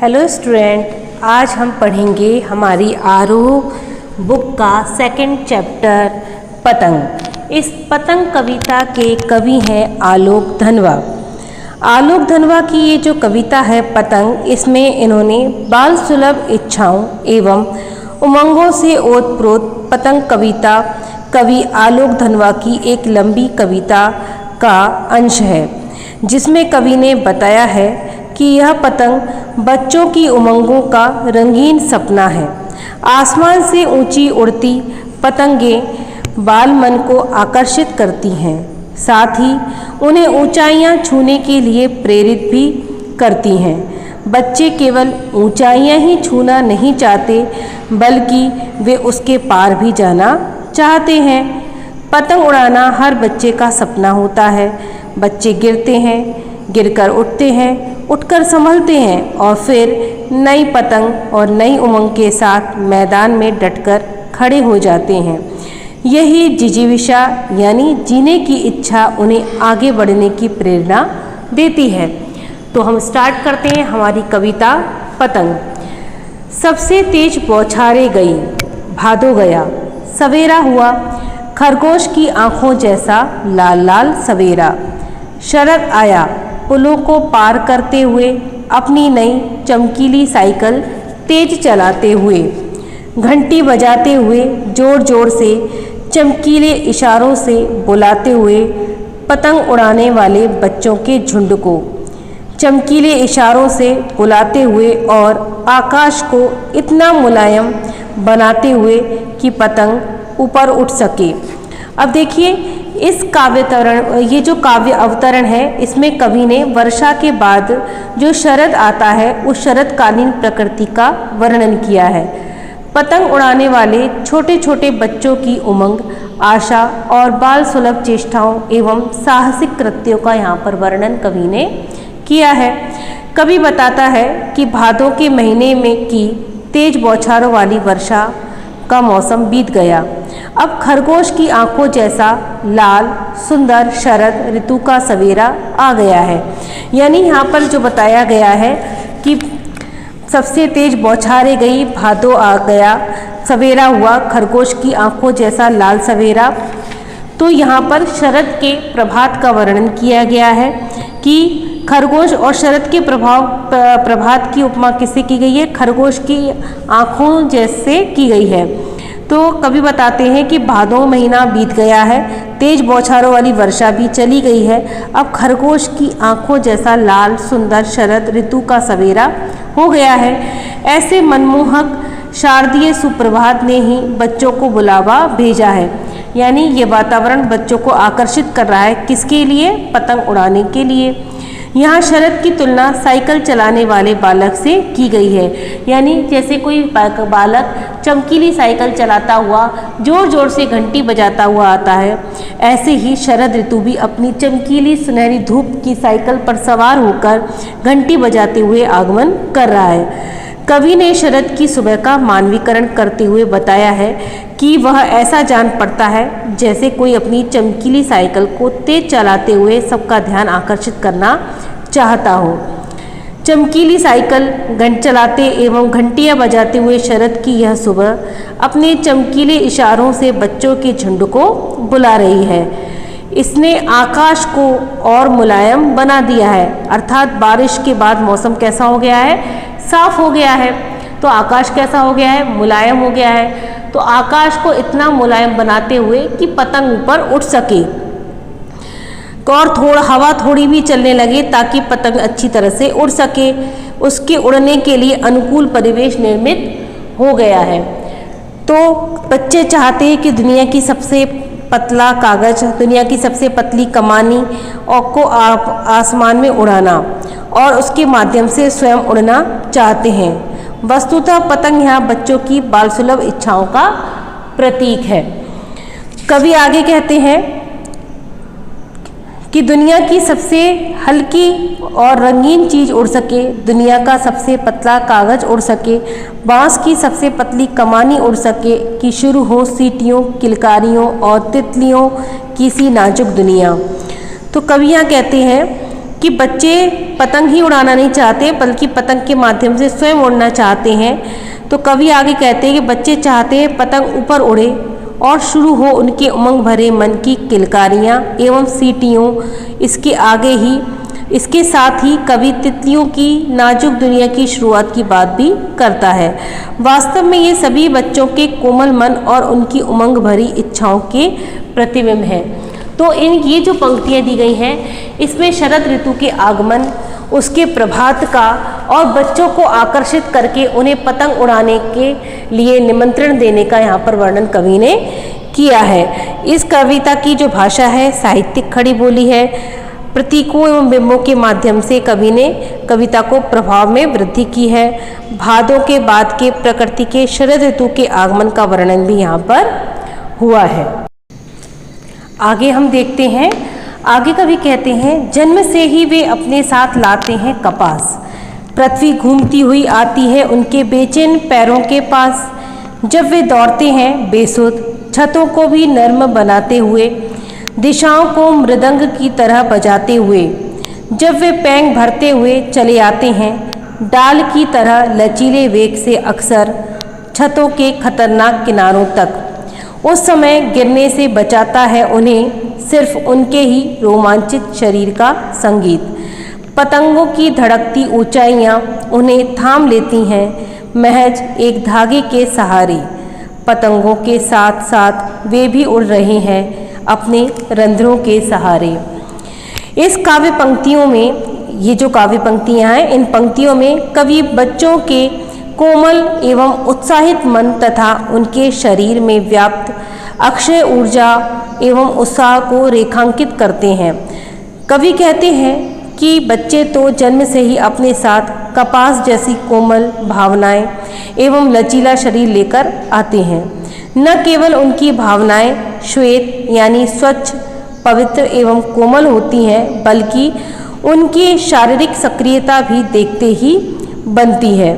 Hello student, आज हम पढ़ेंगे हमारी आरोह बुक का सेकंड चैप्टर पतंग। इस पतंग कविता के कवि हैं आलोक धनवा। आलोक धनवा की ये जो कविता है पतंग, इसमें इन्होंने बाल सुलभ इच्छाओं एवं उमंगों से ओतप्रोत पतंग कविता कवि आलोक धनवा की एक लंबी कविता का अंश है, जिसमें कवि ने बताया है कि यह पतंग बच्चों की उमंगों का रंगीन सपना है। आसमान से ऊंची उड़ती पतंगें बाल मन को आकर्षित करती हैं, साथ ही उन्हें ऊंचाइयां छूने के लिए प्रेरित भी करती हैं। बच्चे केवल ऊंचाइयां ही छूना नहीं चाहते, बल्कि वे उसके पार भी जाना चाहते हैं। पतंग उड़ाना हर बच्चे का सपना होता है। बच्चे गिरते हैं, गिरकर उठते हैं, उठकर संभलते हैं और फिर नई पतंग और नई उमंग के साथ मैदान में डटकर खड़े हो जाते हैं। यही जिजीविषा यानी जीने की इच्छा उन्हें आगे बढ़ने की प्रेरणा देती है। तो हम स्टार्ट करते हैं हमारी कविता पतंग। सबसे तेज बौछारे गई, भादो गया, सवेरा हुआ, खरगोश की आंखों जैसा लाल लाल सवेरा। शरद आया, पुलों को पार करते हुए, अपनी नई चमकीली साइकिल तेज चलाते हुए, घंटी बजाते हुए, जोर जोर से चमकीले इशारों से बुलाते हुए पतंग उड़ाने वाले बच्चों के झुंड को, चमकीले इशारों से बुलाते हुए और आकाश को इतना मुलायम बनाते हुए कि पतंग ऊपर उठ सके। अब देखिए, इस ये जो काव्य अवतरण है, इसमें कवि ने वर्षा के बाद जो शरद आता है उस शरदकालीन प्रकृति का वर्णन किया है। पतंग उड़ाने वाले छोटे छोटे बच्चों की उमंग, आशा और बाल सुलभ चेष्टाओं एवं साहसिक कृत्यों का यहाँ पर वर्णन कवि ने किया है। कवि बताता है कि भादों के महीने में की तेज बौछारों वाली वर्षा का मौसम बीत गया। अब खरगोश की आंखों जैसा लाल सुंदर शरद ऋतु का सवेरा आ गया है। यानी यहाँ पर जो बताया गया है कि सबसे तेज बौछारें गई, भादो आ गया, सवेरा हुआ, खरगोश की आंखों जैसा लाल सवेरा। तो यहाँ पर शरद के प्रभात का वर्णन किया गया है कि खरगोश और शरद के प्रभात की उपमा किससे की गई है? खरगोश की आँखों जैसे की गई है। तो कवि बताते हैं कि भादों महीना बीत गया है, तेज बौछारों वाली वर्षा भी चली गई है। अब खरगोश की आँखों जैसा लाल सुंदर शरद ऋतु का सवेरा हो गया है। ऐसे मनमोहक शारदीय सुप्रभात ने ही बच्चों को बुलावा भेजा है। यानी ये वातावरण बच्चों को आकर्षित कर रहा है, किसके लिए? पतंग उड़ाने के लिए। यहाँ शरद की तुलना साइकिल चलाने वाले बालक से की गई है। यानी जैसे कोई बालक चमकीली साइकिल चलाता हुआ जोर जोर से घंटी बजाता हुआ आता है, ऐसे ही शरद ऋतु भी अपनी चमकीली सुनहरी धूप की साइकिल पर सवार होकर घंटी बजाते हुए आगमन कर रहा है। कवि ने शरद की सुबह का मानवीकरण करते हुए बताया है कि वह ऐसा जान पड़ता है जैसे कोई अपनी चमकीली साइकिल को तेज चलाते हुए सबका ध्यान आकर्षित करना चाहता हो। चमकीली साइकिल चलाते एवं घंटियां बजाते हुए शरद की यह सुबह अपने चमकीले इशारों से बच्चों के झुंड को बुला रही है। इसने आकाश को और मुलायम बना दिया है, अर्थात बारिश के बाद मौसम कैसा हो गया है? साफ हो गया है। तो आकाश कैसा हो गया है? मुलायम हो गया है। तो आकाश को इतना मुलायम बनाते हुए कि पतंग ऊपर उठ सके और हवा थोड़ी भी चलने लगे ताकि पतंग अच्छी तरह से उड़ सके। उसके उड़ने के लिए अनुकूल परिवेश निर्मित हो गया है। तो बच्चे चाहते हैं कि दुनिया की सबसे पतला कागज, दुनिया की सबसे पतली कमानी और को आसमान में उड़ाना और उसके माध्यम से स्वयं उड़ना चाहते हैं। वस्तुतः पतंग यहाँ बच्चों की बाल सुलभ इच्छाओं का प्रतीक है। कवि आगे कहते हैं कि दुनिया की सबसे हल्की और रंगीन चीज़ उड़ सके, दुनिया का सबसे पतला कागज उड़ सके, बांस की सबसे पतली कमानी उड़ सके, कि शुरू हो सीटियों, किलकारियों और तितलियों की सी नाजुक दुनिया। तो कवियाँ कहते हैं कि बच्चे पतंग ही उड़ाना नहीं चाहते बल्कि पतंग के माध्यम से स्वयं उड़ना चाहते हैं। तो कवि आगे कहते हैं कि बच्चे चाहते हैं पतंग ऊपर उड़े और शुरू हो उनके उमंग भरे मन की किलकारियाँ एवं सीटियों। इसके साथ ही कवि तितलियों की नाजुक दुनिया की शुरुआत की बात भी करता है। वास्तव में ये सभी बच्चों के कोमल मन और उनकी उमंग भरी इच्छाओं के प्रतिबिंब हैं। तो ये जो पंक्तियाँ दी गई हैं इसमें शरद ऋतु के आगमन, उसके प्रभात का और बच्चों को आकर्षित करके उन्हें पतंग उड़ाने के लिए निमंत्रण देने का यहाँ पर वर्णन कवि ने किया है। इस कविता की जो भाषा है साहित्यिक खड़ी बोली है। प्रतीकों एवं बिंबों के माध्यम से कवि ने कविता को प्रभाव में वृद्धि की है। भादों के बाद के प्रकृति के शरद ऋतु के आगमन का वर्णन भी यहाँ पर हुआ है। आगे हम देखते हैं, आगे कवि कहते हैं, जन्म से ही वे अपने साथ लाते हैं कपास, पृथ्वी घूमती हुई आती है उनके बेचैन पैरों के पास। जब वे दौड़ते हैं बेसुध, छतों को भी नर्म बनाते हुए, दिशाओं को मृदंग की तरह बजाते हुए। जब वे पैंग भरते हुए चले आते हैं डाल की तरह लचीले वेग से, अक्सर छतों के खतरनाक किनारों तक। उस समय गिरने से बचाता है उन्हें सिर्फ उनके ही रोमांचित शरीर का संगीत। पतंगों की धड़कती ऊंचाइयां उन्हें थाम लेती हैं महज एक धागे के सहारे। पतंगों के साथ साथ वे भी उड़ रहे हैं अपने रंध्रों के सहारे। इस काव्य पंक्तियों में, ये जो काव्य पंक्तियां हैं, इन पंक्तियों में कवि बच्चों के कोमल एवं उत्साहित मन तथा उनके शरीर में व्याप्त अक्षय ऊर्जा एवं उत्साह को रेखांकित करते हैं। कवि कहते हैं कि बच्चे तो जन्म से ही अपने साथ कपास जैसी कोमल भावनाएं एवं लचीला शरीर लेकर आते हैं। न केवल उनकी भावनाएं श्वेत यानी स्वच्छ, पवित्र एवं कोमल होती हैं, बल्कि उनकी शारीरिक सक्रियता भी देखते ही बनती है।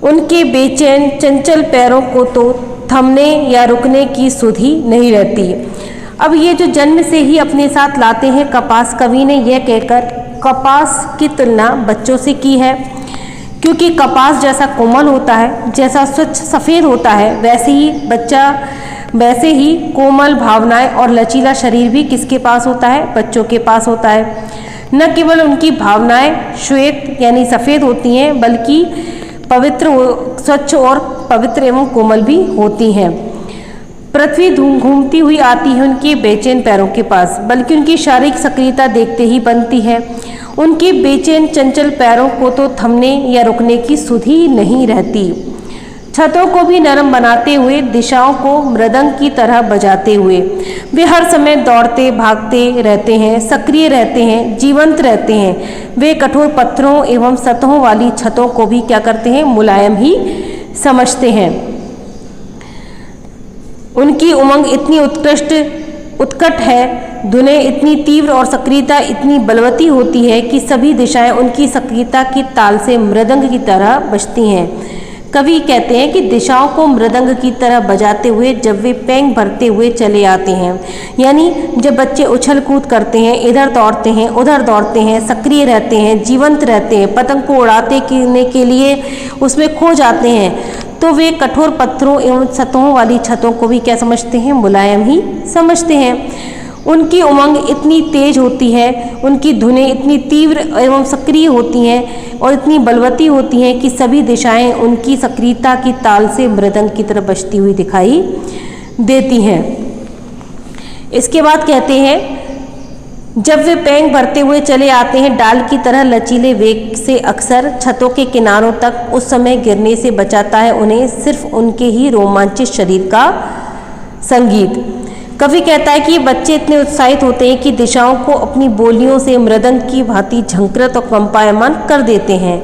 उनके बेचैन चंचल पैरों को तो थमने या रुकने की सुध ही नहीं रहती। अब ये जो जन्म से ही अपने साथ लाते हैं कपास, कवि ने यह कहकर कपास की तुलना बच्चों से की है, क्योंकि कपास जैसा कोमल होता है, जैसा स्वच्छ सफ़ेद होता है, वैसे ही कोमल भावनाएं और लचीला शरीर भी किसके पास होता है? बच्चों के पास होता है। न केवल उनकी भावनाएं श्वेत यानी सफ़ेद होती हैं, बल्कि पवित्र, स्वच्छ और पवित्र एवं कोमल भी होती हैं। पृथ्वी घूमती हुई आती है उनके बेचैन पैरों के पास, बल्कि उनकी शारीरिक सक्रियता देखते ही बनती है। उनके बेचैन चंचल पैरों को तो थमने या रुकने की सुध ही नहीं रहती। छतों को भी नरम बनाते हुए, दिशाओं को मृदंग की तरह बजाते हुए वे हर समय दौड़ते भागते रहते हैं, सक्रिय रहते हैं, जीवंत रहते हैं। वे कठोर पत्थरों एवं सतहों वाली छतों को भी क्या करते हैं? मुलायम ही समझते हैं। उनकी उमंग इतनी उत्कट है, धुनें इतनी तीव्र और सक्रियता इतनी बलवती होती है कि सभी दिशाएं उनकी सक्रियता की ताल से मृदंग की तरह बजती हैं। कवि कहते हैं कि दिशाओं को मृदंग की तरह बजाते हुए जब वे पैंग भरते हुए चले आते हैं, यानी जब बच्चे उछल कूद करते हैं, इधर दौड़ते हैं, उधर दौड़ते हैं, सक्रिय रहते हैं, जीवंत रहते हैं, पतंग को उड़ाते के लिए उसमें खो जाते हैं, तो वे कठोर पत्थरों एवं सतहों वाली छतों को भी क्या समझते हैं? मुलायम ही समझते हैं। उनकी उमंग इतनी तेज होती है, उनकी धुनें इतनी तीव्र एवं सक्रिय होती हैं और इतनी बलवती होती हैं कि सभी दिशाएं उनकी सक्रियता की ताल से मृदंग की तरह बजती हुई दिखाई देती हैं। इसके बाद कहते हैं, जब वे पैंग भरते हुए चले आते हैं डाल की तरह लचीले वेग से, अक्सर छतों के किनारों तक, उस समय गिरने से बचाता है उन्हें सिर्फ उनके ही रोमांचित शरीर का संगीत। कवि कहता है कि बच्चे इतने उत्साहित होते हैं कि दिशाओं को अपनी बोलियों से मृदंग की भांति झंकृत और कंपायमान कर देते हैं।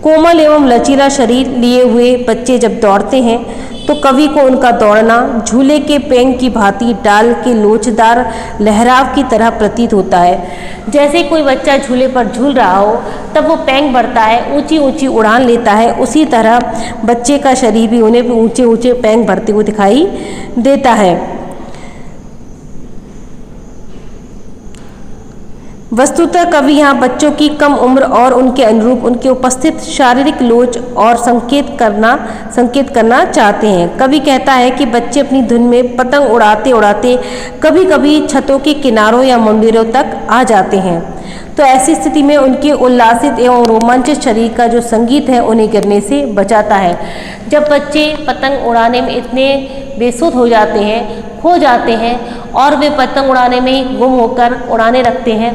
कोमल एवं लचीला शरीर लिए हुए बच्चे जब दौड़ते हैं तो कवि को उनका दौड़ना झूले के पैंग की भांति डाल के लोचदार लहराव की तरह प्रतीत होता है। जैसे कोई बच्चा झूले पर झूल रहा हो तब वो पैंग भरता है, ऊंची ऊंची उड़ान लेता है, उसी तरह बच्चे का शरीर भी उन्हें ऊंचे ऊंचे पैंग भरते हुए दिखाई देता है। वस्तुतः कवि यहाँ बच्चों की कम उम्र और उनके अनुरूप उनके उपस्थित शारीरिक लोच और संकेत करना चाहते हैं। कवि कहता है कि बच्चे अपनी धुन में पतंग उड़ाते उड़ाते कभी कभी छतों के किनारों या मंदिरों तक आ जाते हैं। तो ऐसी स्थिति में उनके उल्लासित एवं रोमांचित शरीर का जो संगीत है उन्हें गिरने से बचाता है। जब बच्चे पतंग उड़ाने में इतने बेसुध हो जाते हैं, खो जाते हैं और वे पतंग उड़ाने में गुम होकर उड़ाने लगते हैं,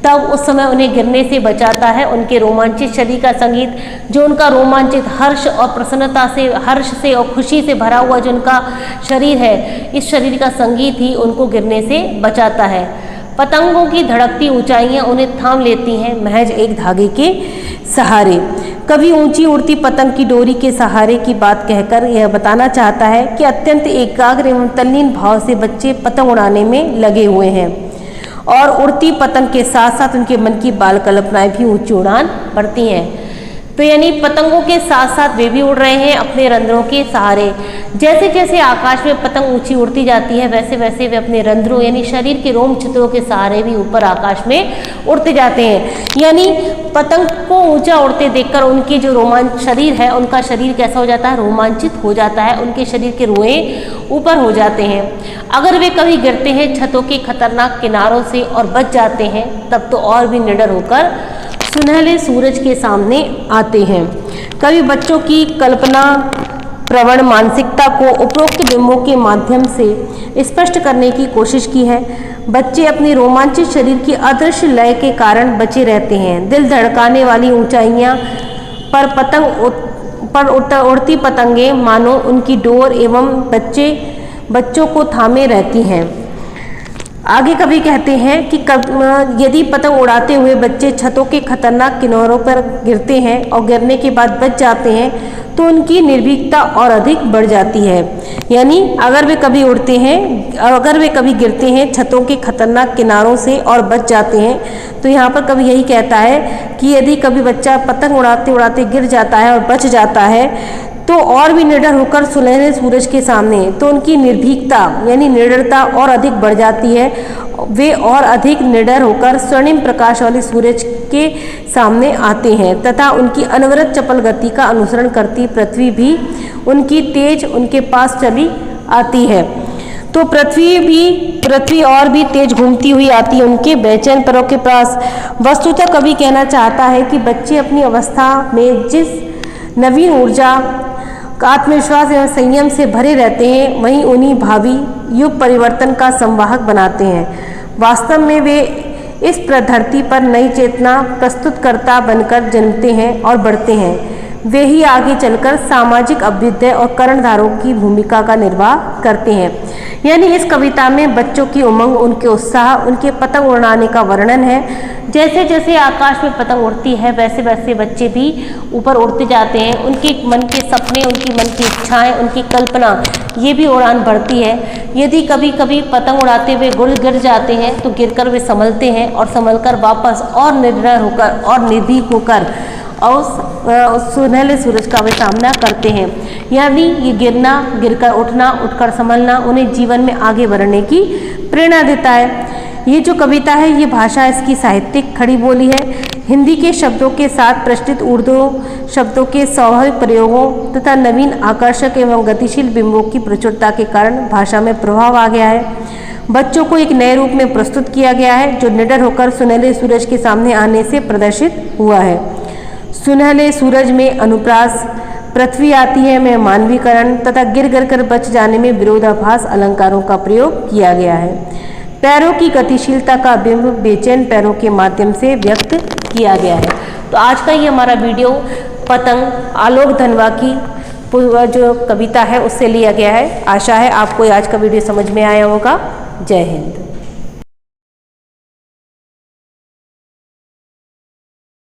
तब उस समय उन्हें गिरने से बचाता है उनके रोमांचित शरीर का संगीत, जो उनका रोमांचित हर्ष और प्रसन्नता से, हर्ष से और खुशी से भरा हुआ जो उनका शरीर है, इस शरीर का संगीत ही उनको गिरने से बचाता है। पतंगों की धड़कती ऊंचाइयां उन्हें थाम लेती हैं महज एक धागे के सहारे। कवि ऊंची उड़ती पतंग की डोरी के सहारे की बात कहकर यह बताना चाहता है कि अत्यंत एकाग्र एवं तल्लीन भाव से बच्चे पतंग उड़ाने में लगे हुए हैं और उड़ती पतंग के साथ साथ उनके मन की बाल कल्पनाएं भी ऊंची उड़ान भरती हैं। तो यानी पतंगों के साथ साथ वे भी उड़ रहे हैं अपने रंध्रों के सहारे। जैसे जैसे आकाश में पतंग ऊंची उड़ती जाती है, वैसे वैसे वे अपने रंध्रों यानी शरीर के रोम छिद्रों के सहारे भी ऊपर आकाश में उड़ते जाते हैं। यानी पतंग को ऊंचा उड़ते देखकर उनकी जो रोमांच शरीर है, उनका शरीर कैसा हो जाता है, रोमांचित हो जाता है, उनके शरीर के रोए ऊपर हो जाते हैं। अगर वे कभी गिरते हैं छतों के खतरनाक किनारों से और बच जाते हैं, तब तो और भी निडर होकर सुनहले सूरज के सामने आते हैं। कवि बच्चों की कल्पना प्रवण मानसिकता को उपरोक्त बिंबों के माध्यम से स्पष्ट करने की कोशिश की है। बच्चे अपनी रोमांचित शरीर की अदृश्य लय के कारण बचे रहते हैं। दिल धड़काने वाली ऊंचाइयां पर उड़ती पतंगे मानो उनकी डोर एवं बच्चों को थामे रहती हैं। आगे कवि कहते हैं कि यदि पतंग उड़ाते हुए बच्चे छतों के खतरनाक किनारों पर गिरते हैं और गिरने के बाद बच जाते हैं, तो उनकी निर्भीकता और अधिक बढ़ जाती है। यानी अगर वे कभी गिरते हैं छतों के खतरनाक किनारों से और बच जाते हैं, तो यहाँ पर कवि यही कहता है कि यदि कभी बच्चा पतंग उड़ाते उड़ाते गिर जाता है और बच जाता है, तो और भी निडर होकर सुनहरे सूरज के सामने, तो उनकी निर्भीकता यानी निडरता और अधिक बढ़ जाती है। वे और अधिक निडर होकर स्वर्णिम प्रकाश वाले सूरज के सामने आते हैं तथा उनकी अनवरत चपल गति का अनुसरण करती पृथ्वी भी उनके पास चली आती है। तो पृथ्वी और भी तेज घूमती हुई आती है उनके बेचैन पैरों के पास। वस्तुतः कवि कहना चाहता है कि बच्चे अपनी अवस्था में जिस नवीन ऊर्जा, आत्मविश्वास एवं संयम से भरे रहते हैं, वहीं उन्हीं भावी युग परिवर्तन का संवाहक बनाते हैं। वास्तव में वे इस धरती पर नई चेतना प्रस्तुतकर्ता बनकर जन्मते हैं और बढ़ते हैं। वे ही आगे चलकर सामाजिक अभ्युदय और कर्णधारों की भूमिका का निर्वाह करते हैं। यानी इस कविता में बच्चों की उमंग, उनके उत्साह, उनके पतंग उड़ाने का वर्णन है। जैसे जैसे आकाश में पतंग उड़ती है, वैसे वैसे बच्चे भी ऊपर उड़ते जाते हैं। उनके मन के सपने, उनकी मन की इच्छाएं, उनकी कल्पना, ये भी उड़ान बढ़ती है। यदि कभी कभी पतंग उड़ाते हुए गिर जाते हैं, तो गिरकर वे संभलते हैं और संभलकर वापस और निर्भय होकर और निर्भीक होकर और सुनहले सूरज का वे सामना करते हैं। यानी ये गिरना, गिरकर उठना, उठकर संभलना उन्हें जीवन में आगे बढ़ने की प्रेरणा देता है। ये जो कविता है, ये भाषा इसकी साहित्यिक खड़ी बोली है। हिंदी के शब्दों के साथ प्रचलित उर्दू शब्दों के स्वाभाविक प्रयोगों तथा नवीन आकर्षक एवं गतिशील बिंबों की प्रचुरता के कारण भाषा में प्रभाव आ गया है। बच्चों को एक नए रूप में प्रस्तुत किया गया है, जो निडर होकर सुनहले सूरज के सामने आने से प्रदर्शित हुआ है। सुनहले सूरज में अनुप्रास, पृथ्वी आती है में मानवीकरण तथा गिर कर बच जाने में विरोधाभास अलंकारों का प्रयोग किया गया है। पैरों की गतिशीलता का बिंब बेचैन पैरों के माध्यम से व्यक्त किया गया है। तो आज का ये हमारा वीडियो पतंग आलोक धनवा की जो कविता है उससे लिया गया है। आशा है आपको आज का वीडियो समझ में आया होगा। जय हिंद।